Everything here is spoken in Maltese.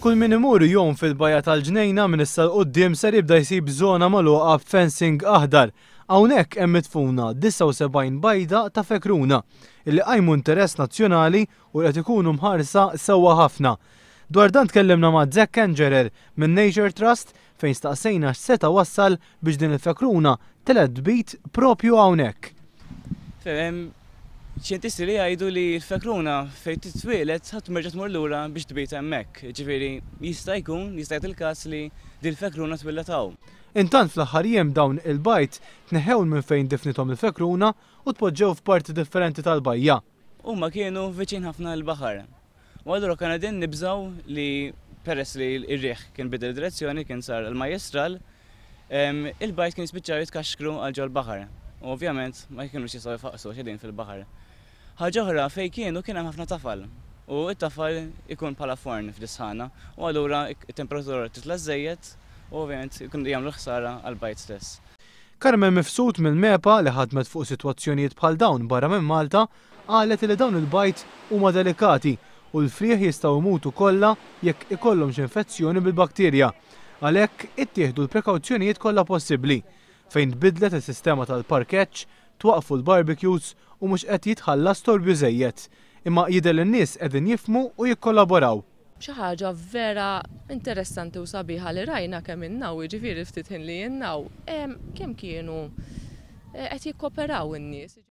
Kull min imur jom fil-bajja tal-ġnejna minn issa l-qoddim ser jibda jsib żona magħluqa b'fencing aħdar. Hawnhekk hemm midfuna 79 bajda ta' fekruna illi qajmu interess nazzjonali u qed ikunu mħarsa sewwa ħafna. Dwar dan tkellimna ma' Zack Engerer minn Nature Trust fejn staqsejna x'seta' wassal biex din il-fekruna telet bit propju hawnhekk. Xjentisti li jgħidu li l-fekruna fejn titwieled ħadd merġa' tmur lura biex tbit hemmhekk. Ġifieri jista' jkun jista' il-każ li din il-fekruna twieled hawn. Intant fl-aħħar jiem dawn il-bajt tneħħew minn fejn difnithom il-fekruna u tpoġġew f'parti differenti tal-bajja. Huma kienu viċin ħafna l-baħar. U allura kien qegħdin nibżgħu li peress li r-riħ kien bidel direzzjoni kien sar il-majestral, il-bajt kien jispiċċaw jitkaxkru għal ġol baħar. Ovvjament ma kienux jistgħu jfaqsu x'edin fil-baħar. Ħaġa oħra fejn kienu kien hemm ħafna tafal. U t-tafal ikun bħala forn f'disħana u allura t-temperatura titla' żejjed u ovvjament ikun jagħmlu ħsara għall-bajt stess. Carmen Mifsud mill-MEPA li ħadmet fuq sitwazzjonijiet bħal dawn barra minn Malta qalet li dawn il-bajt huma delikati u l-frieħ jistgħu jmutu kollha jekk ikollhom xi infezzjoni bil-bakterja. Għalhekk ittieħdu l-prekawzjonijiet kollha possibbli fejn tbidlet is-sistema tal-parkeġġ, twaqfu l-barbecues u mhux qed jitħallas torbju żejjed, imma jidher in-nies qegħdin jifhmu u jikkollaboraw. Xi ħaġa vera interessanti u sabiħa li rajna kemm innaw, jiġifieri ftit ħin li jinnaw, kemm kienu qed jikkoperaw in-nies.